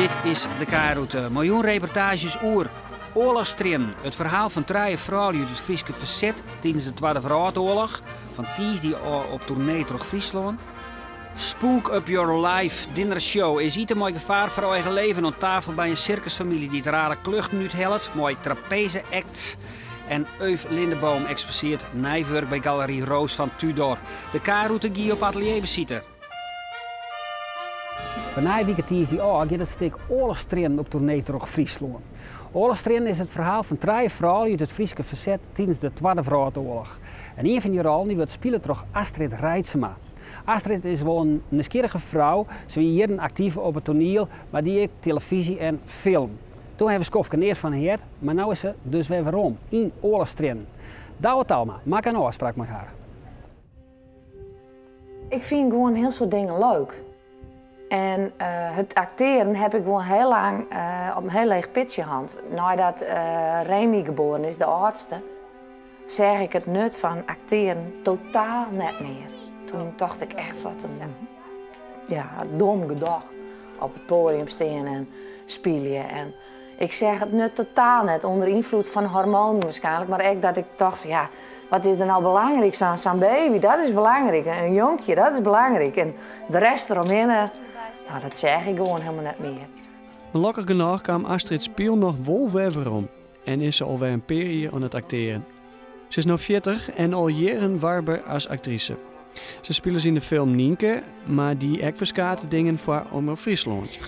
Dit is de K-route. Miljoen reportages oer oorlogstrien. Het verhaal van 3 vrouwen uit het Frieske verzet tijdens de Tweede Wereldoorlog. Van Ties die op tournee door Friesland. Spook Up Your Life dinnershow is iets mooi gevaar voor eigen leven aan tafel bij een circusfamilie die het rare kluchten uithelpt. Mooi trapeze acts. En Euf Lindeboom exposeert nijwerk bij Galerie Roos van Tudor. De K-route gie op atelier bezitten. Van nijweek die gaat het stuk oorlogstrien op tournee door Friesland. Oorlogstrien is het verhaal van 3 vrouwen uit het Frieske verzet tijdens de Tweede Wereldoorlog. En een van die rollen die wordt spelen door Astrid Reitsema. Astrid is wel een nieuwsgierige vrouw, ze is hier actief op het toneel, maar die ook televisie en film. Toen hebben we Skofke eerst van haar, maar nu is ze dus weer waarom in oorlogstrien. Douwe Talma, maak een afspraak met haar. Ik vind gewoon heel soort dingen leuk. En het acteren heb ik gewoon heel lang op een heel leeg pitje gehad. Nadat Remy geboren is, de oudste, zeg ik het nut van acteren totaal net meer. Toen dacht ik echt wat een dom gedacht. Op het podium staan en spelen. En ik zeg het nut totaal net, onder invloed van hormonen waarschijnlijk. Maar ook dat ik dacht van ja, wat is er nou belangrijk? Zo'n baby, dat is belangrijk. Een jonkje, dat is belangrijk. En de rest eromheen, nou, dat zeg ik gewoon helemaal net meer. Gelukkig genoeg kwam Astrid Spiel nog wel weer waarom. En is ze alweer een periode aan het acteren. Ze is nu 40 en al jaren warber als actrice. Ze spelen in de film Nienke, maar die ook verskaten dingen voor Omroep Friesland.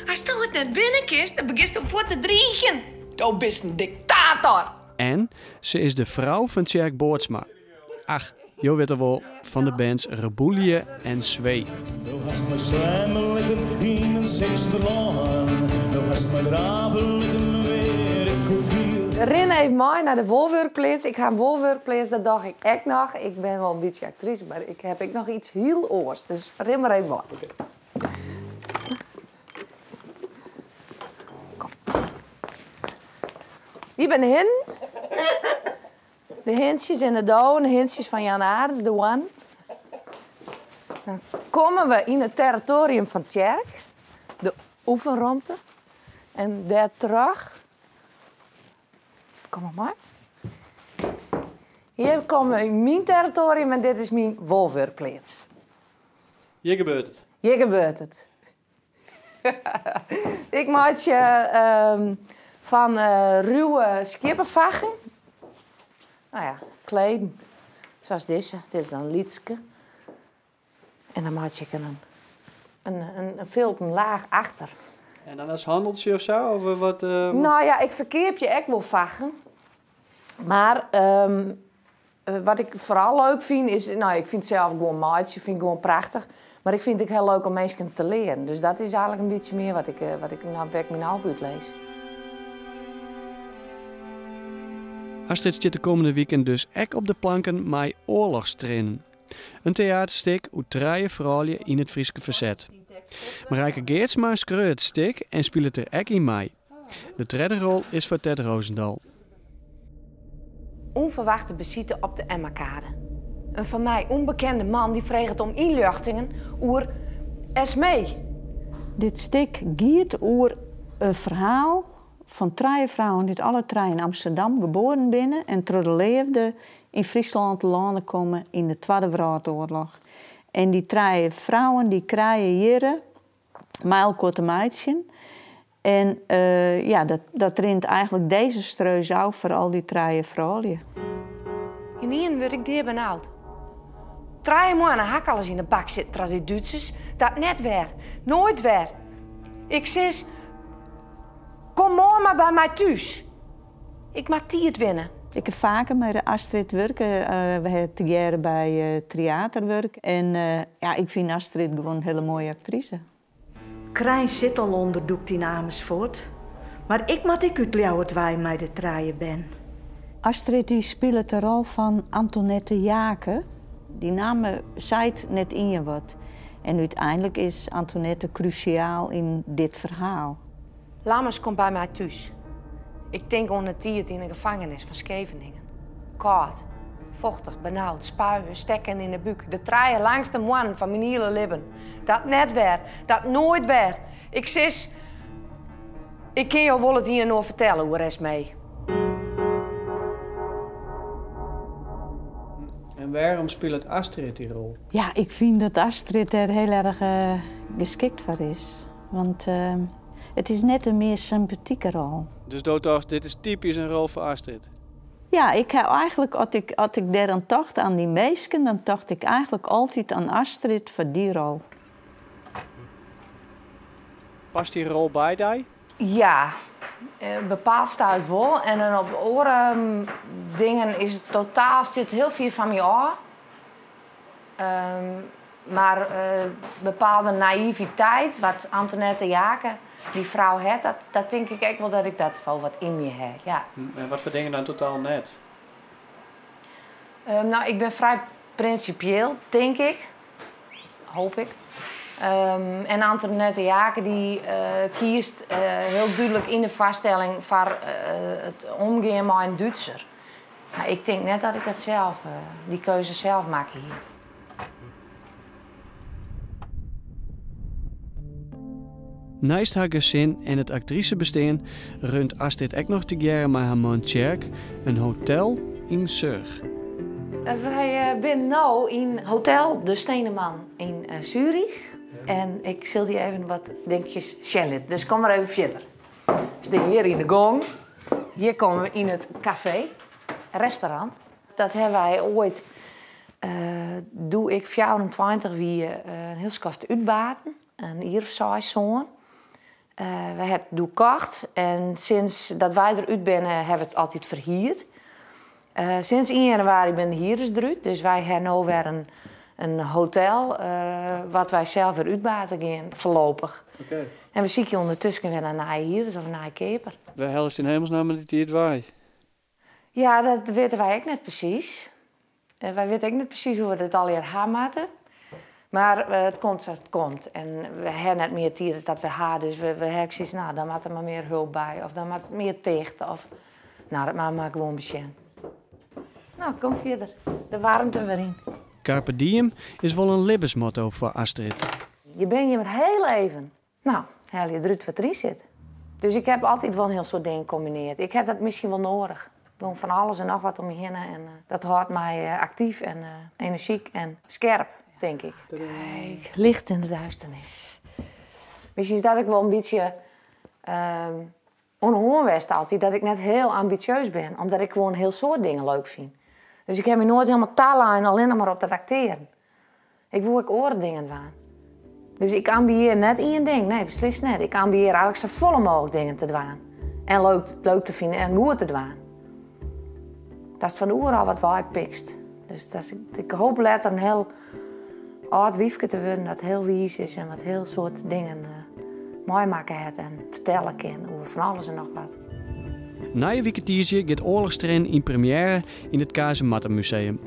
Als je het net binnenkist, dan begint je voor te dreigen. Je bent een dictator. En ze is de vrouw van Tjerk Boortsma. Ach, je weet er wel van de bands Reboulië en Zwee. Rin heeft mij naar de wolwerkplaats. Ik ga een wolwerkplaats, dat dacht ik echt nog. Ik ben wel een beetje actrice, maar ik heb nog iets heel oors. Dus rin maar even bij. Kom. Hier ben de hin. De hintjes en de douw, de hintjes van Jan Aarts, de one. Dan komen we in het territorium van Tjerk, de oefenruimte. En daar terug. Kom maar. Hier komen we in mijn territorium en dit is mijn wolverplaats. Hier gebeurt het. Hier gebeurt het. Ik maak je van ruwe schippenvachten. Nou ja, kleden. Zoals deze. Dit is dan een liedske. En dan maak ik een filter laag achter. En dan als handeltje of zo? Of wat, Nou ja, ik verkeer je echt wel vachen. Maar wat ik vooral leuk vind is... Nou, ik vind het zelf gewoon maatje, vind ik gewoon prachtig. Maar ik vind het heel leuk om mensen te leren. Dus dat is eigenlijk een beetje meer wat ik mijn output lees. Astrid zit de komende weekend dus ook op de planken met oorlogstrinen. Een theaterstuk uit 3 vrouwen in het Frieske verzet. Marijke Geertsma schreeuwt het stuk en speelt er ook in mee. De derde rol is voor Ted Roosendal. Onverwachte bezieten op de Emmakade. Een van mij onbekende man die vreeg het om inluchtingen oer Esmee. Dit stuk gaat over een verhaal van 3 vrouwen die alle 3 in Amsterdam geboren binnen en door de leefde in Friesland te landen komen in de Tweede Wereldoorlog. En die 3 vrouwen die krijgen hier maar korte meidje. En dat rint eigenlijk deze streus ook voor al die 3 vrouwen. In één word ik dier benauwd. 3 maanden hak alles in de bak zitten door die Duitsers. Dat net weer. Nooit weer. Ik zeg, kom morgen maar bij mij thuis. Ik mag het winnen. Ik heb vaker met Astrid werken. We hebben te jaren bij theaterwerk. En ik vind Astrid gewoon een hele mooie actrice. Krijn zit al onderdoekt in Amersfoort. Maar ik moet uitleggen wat wij met de 3 ben. Astrid die speelt de rol van Antoinette Jake. Die naam zei net in je wat. En uiteindelijk is Antoinette cruciaal in dit verhaal. Lammers komt bij mij thuis. Ik denk onder het in de gevangenis van Scheveningen. Koud, Vochtig, benauwd, spuien, stekken in de buik. De traaien langs de man van mijn hele leven. Dat net weer, dat nooit weer. Ik sis, ik kan jou wel het hier nog vertellen hoe rest mee. En waarom speelt Astrid die rol? Ja, ik vind dat Astrid er heel erg geschikt voor is. Want het is net een meer sympathieke rol. Dus doordacht, dit is typisch een rol voor Astrid? Ja, ik heb eigenlijk, als ik daar aan dacht aan die meisken, dan dacht ik eigenlijk altijd aan Astrid voor die rol. Past die rol bij die? Ja, bepaald stuit wel. En dan op oren dingen is het totaal, zit heel veel van je af. Maar bepaalde naïviteit, wat Antoinette Jaken, die vrouw heeft, dat denk ik echt wel dat ik dat wel wat in me heb. Ja. En wat voor dingen dan totaal net? Nou, ik ben vrij principieel, denk ik. Hoop ik. En Antoinette Jaken die kiest heel duidelijk in de vaststelling voor het omgaan met een Duitser. Maar ik denk net dat ik dat zelf, die keuze zelf maak hier. Naast haar gezin en het actricebestaan runt Astrid ook nog together met haar man Tjerk een hotel in Zurich. Wij zijn nu in Hotel De Steneman in Zurich. En ik zal die even wat dingetjes schellen. Dus kom maar even verder. We staan hier in de gang. Hier komen we in het café, restaurant. Dat hebben wij ooit, doe ik 24 wie een heel skaft uitbaten. Een hier of 6 zoon. We hebben het gekocht en sinds dat wij eruit zijn, hebben we het altijd verhuurd. Sinds 1 januari ben ik hier eruit, dus wij hebben nu weer een hotel wat wij zelf weer uitbaten gaan, voorlopig. Okay. En we zien ondertussen weer naar hier, dus of naar Keper. We helst in hemelsnaam niet die het waai. Ja, dat weten wij ook net precies. Wij weten ook niet precies hoe we het al hier gaan maken. Maar het komt zoals het komt. En we hebben net meer tieren dat we gaan. Dus we hebben zoiets, nou, dan moet er maar meer hulp bij. Of dan moet er meer tegen. Of, nou, dat maakt maar gewoon besjen. Nou, kom verder. De warmte weer in. Carpe diem is wel een levensmotto voor Astrid. Je bent hier maar heel even. Nou, heel je eruit wat erin zit. Dus ik heb altijd wel een heel soort dingen gecombineerd. Ik heb dat misschien wel nodig. Gewoon van alles en nog wat om me heen. En dat houdt mij actief en energiek en scherp. Denk ik. Kijk, licht in de duisternis. Misschien is dat ik wel een beetje onhoorwest altijd. Dat ik net heel ambitieus ben. Omdat ik gewoon heel soort dingen leuk vind. Dus ik heb me nooit helemaal talen en alleen maar op dat acteren. Ik wil ook oren dingen doen. Dus ik ambieer net één ding. Nee, beslist net. Ik ambieer eigenlijk zo volle mogelijk dingen te doen. En leuk te vinden en goed te doen. Dat is van de oer al wat wij pikst. Dus dat is, ik hoop later een heel oud wiefje te worden dat heel wies is en wat heel soort dingen mooi maken heeft en vertellen kan over van alles en nog wat. Na je weekendiertje gaat Oorlogstrein in première in het Kazematten-museum.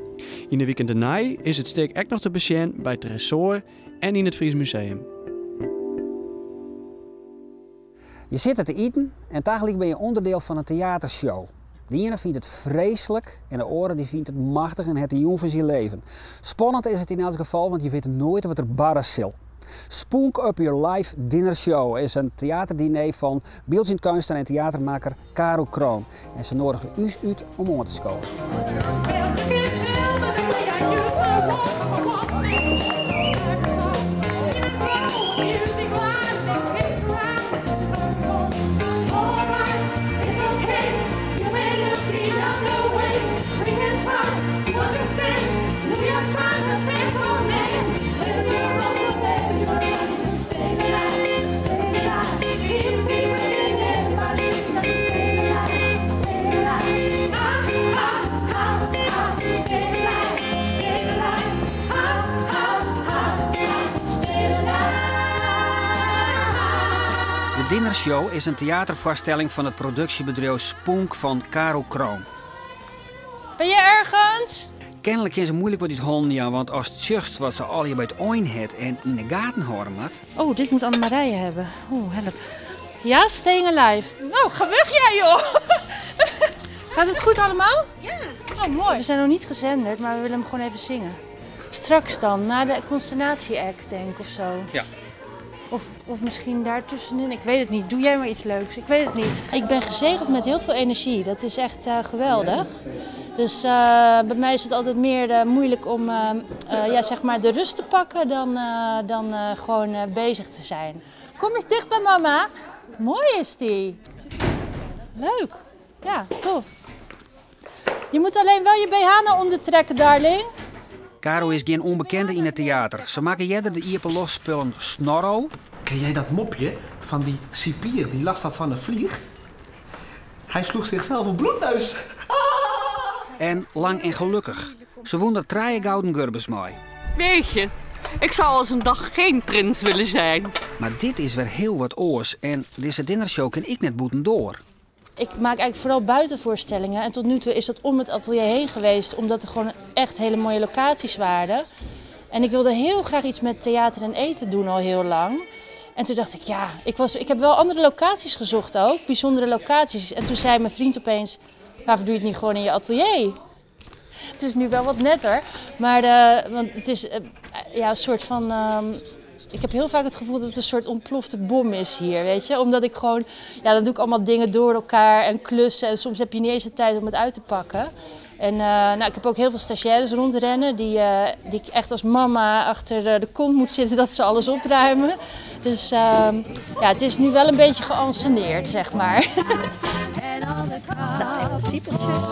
In de weekend daarna is het steek ook nog te bezien bij het Tresor en in het Fries Museum. Je zit er te eten en tegelijk ben je onderdeel van een theatershow. De ene vindt het vreselijk en de andere die vindt het machtig en het de jong van zijn leven. Spannend is het in elk geval, want je weet nooit wat er barren zal. Spook Up Your Life Dinner Show is een theaterdiner van beeldskunstenaar en theatermaker Caro Kroon. En ze nodigen u uit om aan te komen. De Dinnershow is een theatervoorstelling van het productiebedrijf Spook van Caro Kroon. Ben je ergens? Kennelijk is het moeilijk wat dit honden, ja, want als het zucht wat ze al hier bij het oin het en in de gaten horen moet. Oh, dit moet Anne-Marije hebben. Oh, help. Ja, staying alive. Nou, gewug jij, joh. Gaat het goed allemaal? Ja. Oh, mooi. We zijn nog niet gezenderd, maar we willen hem gewoon even zingen. Straks dan, na de consternatie-act, denk ik, of zo. Ja. Of misschien daartussenin, ik weet het niet. Doe jij maar iets leuks, ik weet het niet. Ik ben gezegend met heel veel energie, dat is echt geweldig. Dus bij mij is het altijd meer moeilijk om ja, zeg maar de rust te pakken dan gewoon bezig te zijn. Kom eens dicht bij mama. Mooi is die. Leuk. Ja, tof. Je moet alleen wel je BH naar onder trekken, darling. Caro is geen onbekende in het theater. Ze maken jeder de iepen losspullen Snorro. Ken jij dat mopje van die cipier die last had van een vlieg? Hij sloeg zichzelf op bloedneus. En Lang en Gelukkig. Ze woont er 3 gouden gurbes mee. Weet je, ik zou als een dag geen prins willen zijn. Maar dit is weer heel wat oors en deze dinnershow kan ik net boeten door. Ik maak eigenlijk vooral buitenvoorstellingen en tot nu toe is dat om het atelier heen geweest, omdat er gewoon echt hele mooie locaties waren. En ik wilde heel graag iets met theater en eten doen al heel lang. En toen dacht ik, ja, ik heb wel andere locaties gezocht ook, bijzondere locaties. En toen zei mijn vriend opeens, waarvoor doe je het niet gewoon in je atelier? Het is nu wel wat netter, maar want het is ja, een soort van... ik heb heel vaak het gevoel dat het een soort ontplofte bom is hier, weet je. Omdat ik gewoon, ja, dan doe ik allemaal dingen door elkaar en klussen. En soms heb je niet eens de tijd om het uit te pakken. En nou, ik heb ook heel veel stagiaires rondrennen die ik echt als mama achter de kont moet zitten dat ze alles opruimen. Dus ja, het is nu wel een beetje geanceneerd, zeg maar. Zachte siepeltjes.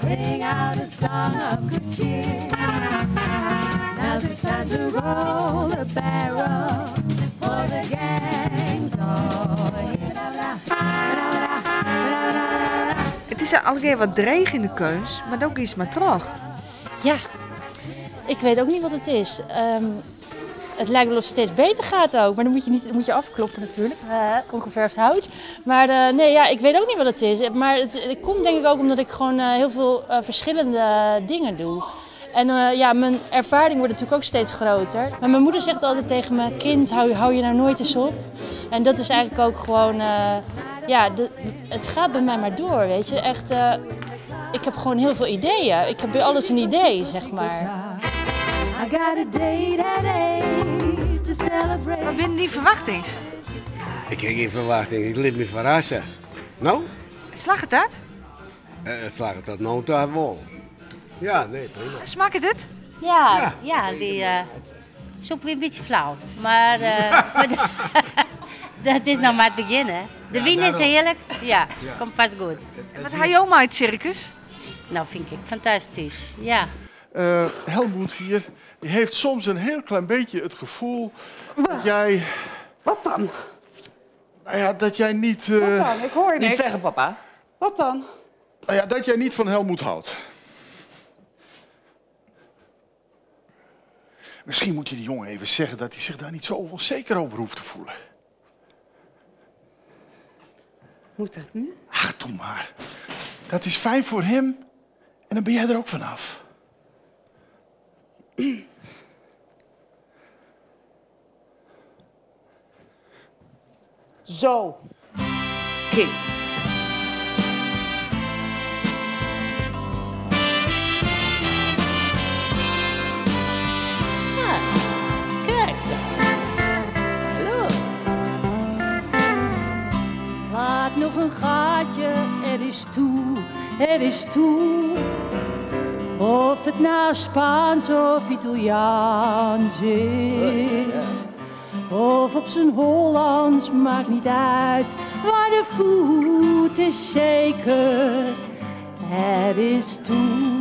Sing out a song of good cheer. Now's the time to roll the barrel for the gangs. Het is alweer wat dreig in de keus, maar ook iets maar terug. Ja, ik weet ook niet wat het is. Het lijkt wel of het steeds beter gaat ook, maar dan moet je afkloppen natuurlijk, ongeverfd hout. Maar nee, ja, ik weet ook niet wat het is. Maar het komt denk ik ook omdat ik gewoon heel veel verschillende dingen doe. En ja, mijn ervaring wordt natuurlijk ook steeds groter. Maar mijn moeder zegt altijd tegen me, kind, hou je nou nooit eens op. En dat is eigenlijk ook gewoon, ja, het gaat bij mij maar door, weet je. Echt, ik heb gewoon heel veel ideeën. Ik heb bij alles een idee, zeg maar. I got a date at 8 to celebrate. Wat ben die verwachtings? Ik heb geen verwachting, ik liet me verrassen. Nou? Slag het dat? Het slag het dat nou daar wel. Ja, nee, prima. Smaakt het? Ja, die is ook weer een beetje flauw. Maar dat is nog maar het begin, hè. De wien is heerlijk. Ja, komt vast goed. En wat haal je oma uit het circus? Nou, vind ik fantastisch, ja. Helmoet hier, die heeft soms een heel klein beetje het gevoel dat jij... Wat dan? Nou ja, dat jij niet... Wat dan? Ik hoor je niet zeggen, papa. Wat dan? Nou ja, dat jij niet van Helmoet houdt. Misschien moet je die jongen even zeggen dat hij zich daar niet zo onzeker over hoeft te voelen. Moet dat nu? Ach, doe maar. Dat is fijn voor hem en dan ben jij er ook vanaf. Zo. Kijk. Kijk laat nog een gaatje, er is toe. Of het nou Spaans of Italiaans is. Of op zijn Hollands, maakt niet uit. Maar de voet is zeker, er is toe.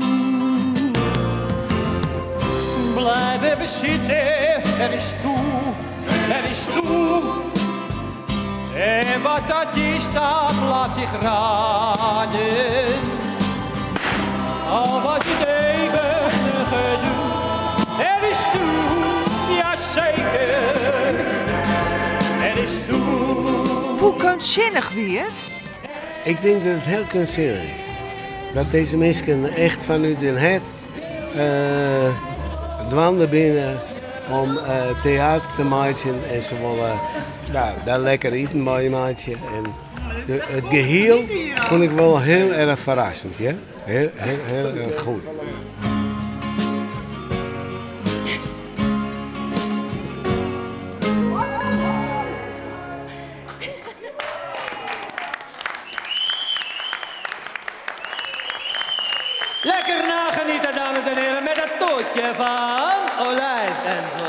Blijf even zitten, er is toe, er is toe. En wat dat is, dat laat zich raden. al wat je tegen gedoe. Er is toe, ja zeker, er is toe. Hoe kunstzinnig wie het? Ik denk dat het heel kunstzinnig is. Dat deze mensen echt vanuit hun hart dwanden binnen om theater te maken en ze willen daar lekker eten bij je maatje. En het geheel vond ik wel heel erg verrassend, ja? Heel erg goed. Lekker nagenieten, dames en heren, met het tootje van olijf en zo.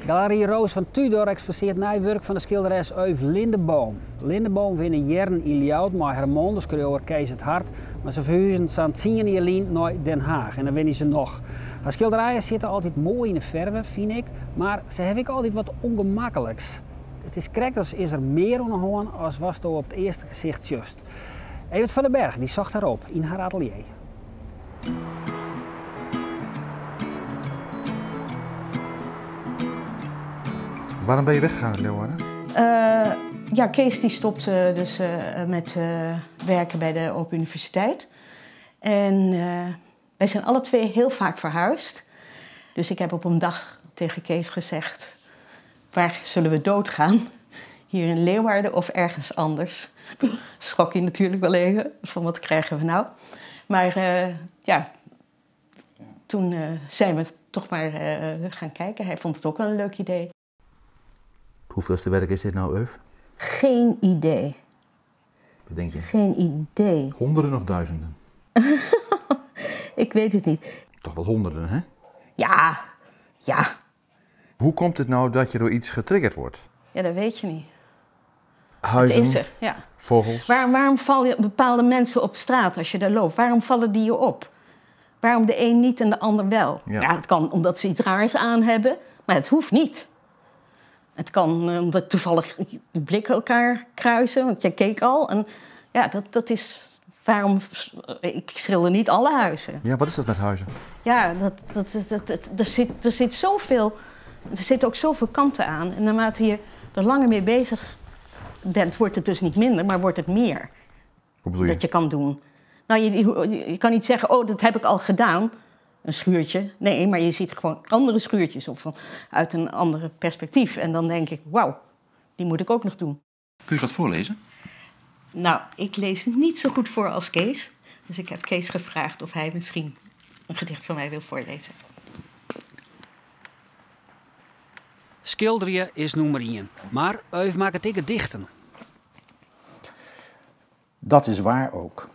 Galerie Roos van Tudor exposeert nijwerk van de schilderes Euf Lindeboom. Lindeboom winnen jaren in Ljout met Hermon, de schreeuwer Kees het Hart, maar ze verhuizen sa'n 10 jaar naar Den Haag en dan winnen ze nog. Haar schilderijen zitten altijd mooi in de verve, vind ik, maar ze hebben ook altijd wat ongemakkelijks. Het is correct, als is er meer onderhoorn als was er op het eerste gezicht just. Evert van den Berg die zocht daarop in haar atelier. Waarom ben je weggegaan uit Leeuwarden? Ja, Kees die stopte dus met werken bij de Open Universiteit. En wij zijn alle twee heel vaak verhuisd. Dus ik heb op een dag tegen Kees gezegd: waar zullen we doodgaan? Hier in Leeuwarden of ergens anders? Schrok je natuurlijk wel even van wat krijgen we nou. Maar ja, toen zijn we toch maar gaan kijken. Hij vond het ook wel een leuk idee. Hoeveelste werk is dit nou, Euf? Geen idee. Wat denk je? Geen idee. Honderden of duizenden? Ik weet het niet. Toch wel honderden, hè? Ja, ja. Hoe komt het nou dat je door iets getriggerd wordt? Ja, dat weet je niet. Huizen, Het is er, ja. vogels. Waarom vallen bepaalde mensen op straat als je daar loopt? Waarom vallen die je op? Waarom de een niet en de ander wel? Ja, het kan omdat ze iets raars aan hebben, maar het hoeft niet. Het kan omdat toevallig de blikken elkaar kruisen, want jij keek al. En ja, dat is waarom. Ik schilder niet alle huizen. Ja, wat is dat met huizen? Ja, er zit zoveel. Er zitten ook zoveel kanten aan. En naarmate je er langer mee bezig bent, wordt het dus niet minder, maar wordt het meer. Hoe bedoel je? Dat je kan doen. Nou, je kan niet zeggen, oh, dat heb ik al gedaan. Een schuurtje. Nee, maar je ziet gewoon andere schuurtjes of uit een ander perspectief. En dan denk ik, wauw, die moet ik ook nog doen. Kun je eens wat voorlezen? Nou, ik lees niet zo goed voor als Kees. Dus ik heb Kees gevraagd of hij misschien een gedicht van mij wil voorlezen. Schilderen is nummer 1, maar Euf maakt het ikke dichten. Dat is waar ook.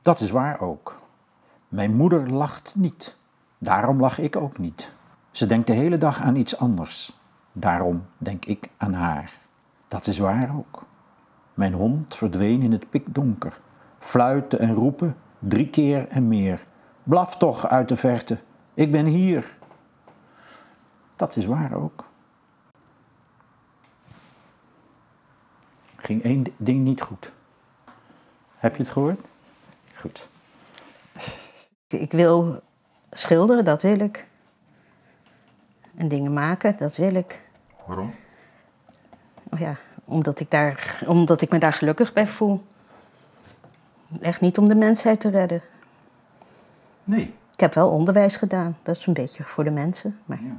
Dat is waar ook. Mijn moeder lacht niet. Daarom lach ik ook niet. Ze denkt de hele dag aan iets anders. Daarom denk ik aan haar. Dat is waar ook. Mijn hond verdween in het pikdonker. Fluiten en roepen, 3 keer en meer. Blaf toch uit de verte. Ik ben hier. Dat is waar ook. Ging 1 ding niet goed. Heb je het gehoord? Goed. Ik wil schilderen, dat wil ik. En dingen maken, dat wil ik. Waarom? Oh ja, omdat ik me daar gelukkig bij voel. Echt niet om de mensheid te redden. Nee. Ik heb wel onderwijs gedaan, dat is een beetje voor de mensen. Maar ja.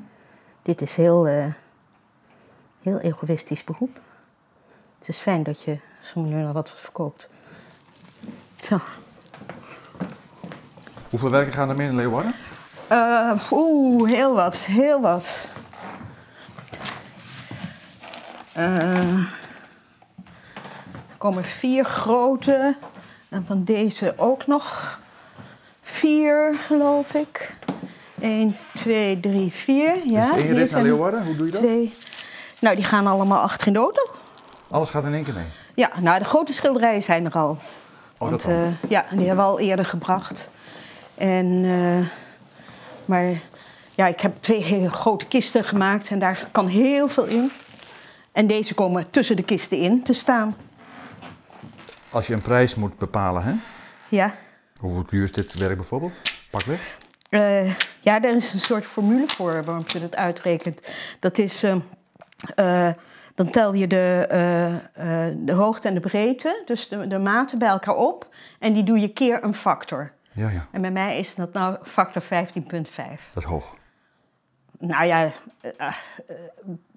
Dit is heel egoïstisch beroep. Het is fijn dat je zo nu nog wat verkoopt. Zo. Hoeveel werken gaan er meer in Leeuwarden? Heel wat, heel wat. Er komen 4 grote. En van deze ook nog 4, geloof ik. 1, 2, 3, 4. Ja, is 1 rit naar Leeuwarden? Hoe doe je dat? 2. Nou, die gaan allemaal achter in de auto. Alles gaat in 1 keer mee? Ja, nou, de grote schilderijen zijn er al. Oh, want, ja, die hebben we al eerder gebracht. En, maar ja, ik heb 2 hele grote kisten gemaakt en daar kan heel veel in. En deze komen tussen de kisten in te staan. Als je een prijs moet bepalen, hè? Ja. Hoeveel uur is dit werk bijvoorbeeld? Pak weg. Ja, er is een soort formule voor waarom je dat uitrekent. Dat is, dan tel je de hoogte en de breedte, dus de maten bij elkaar op. En die doe je keer een factor. Ja, ja. En bij mij is dat nou factor 15,5. Dat is hoog. Nou ja,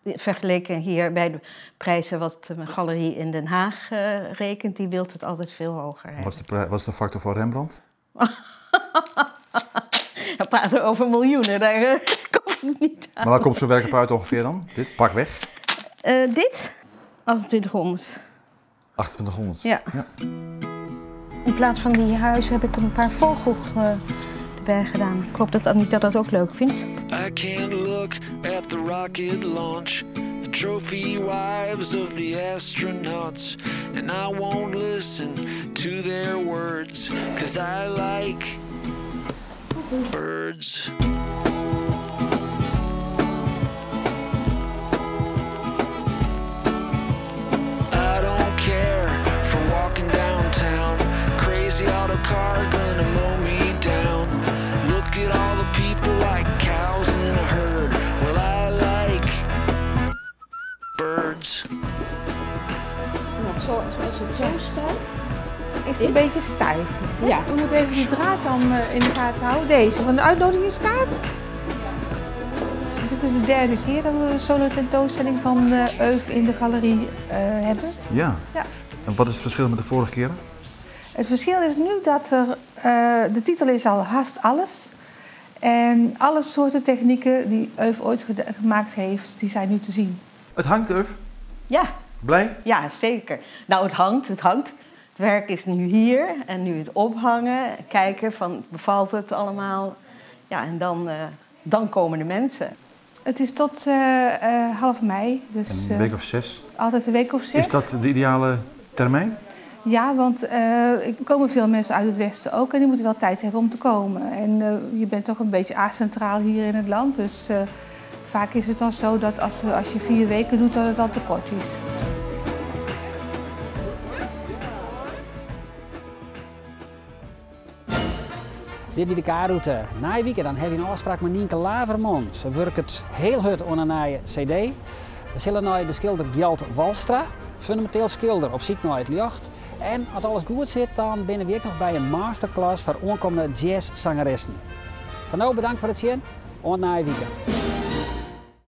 vergeleken hier bij de prijzen wat een galerie in Den Haag rekent, die wil het altijd veel hoger hebben. Wat is de factor voor Rembrandt? We praten over miljoenen, daar komt het niet aan. Maar waar komt zo'n werk op uit ongeveer dan? Dit, pak weg. Dit? 2800. 2800? Ja. In plaats van die huizen heb ik er een paar vogels erbij gedaan. Ik hoop dat Anita dat ook leuk vindt. I can't look at the rocket launch, the trophy wives of the astronauts, and I won't listen to their words, 'cause I like birds. I don't care for walking downtown, crazy auto car gonna mow me down. Look at all the people like cows in a herd. Well, I like birds. Zoals het zo staat. Is het een beetje stijf? Hè? Ja. We moeten even die draad dan in de gaten houden. Deze van de uitnodigingskaart. Dit is de derde keer dat we een solo tentoonstelling van Euf in de galerie hebben. Ja. Ja. En wat is het verschil met de vorige keren? Het verschil is nu dat de titel is al Haast Alles. En alle soorten technieken die Euf ooit gemaakt heeft, die zijn nu te zien. Het hangt, Euf. Ja. Blij? Ja, zeker. Nou, het hangt. Het werk is nu hier en nu het ophangen. Kijken van, bevalt het allemaal? Ja, en dan komen de mensen. Het is tot half mei. Dus, Een week of 6? Altijd een week of 6. Is dat de ideale termijn? Ja, want er komen veel mensen uit het westen ook en die moeten wel tijd hebben om te komen. En je bent toch een beetje acentraal hier in het land, dus vaak is het dan zo dat als je 4 weken doet, dat het al te kort is. Dit is de kaarroute. Na je weekend dan heb je een afspraak met Nienke Laverman. Ze werkt het heel hard aan een nieuwe cd. We zullen naar de schilder Gjalt Walstra, fundamenteel schilder op zoek naar het licht. En als alles goed zit, dan binnen we ook nog bij een masterclass voor aankomende jazzzangeressen. Van nou bedankt voor het zien en na je weekend.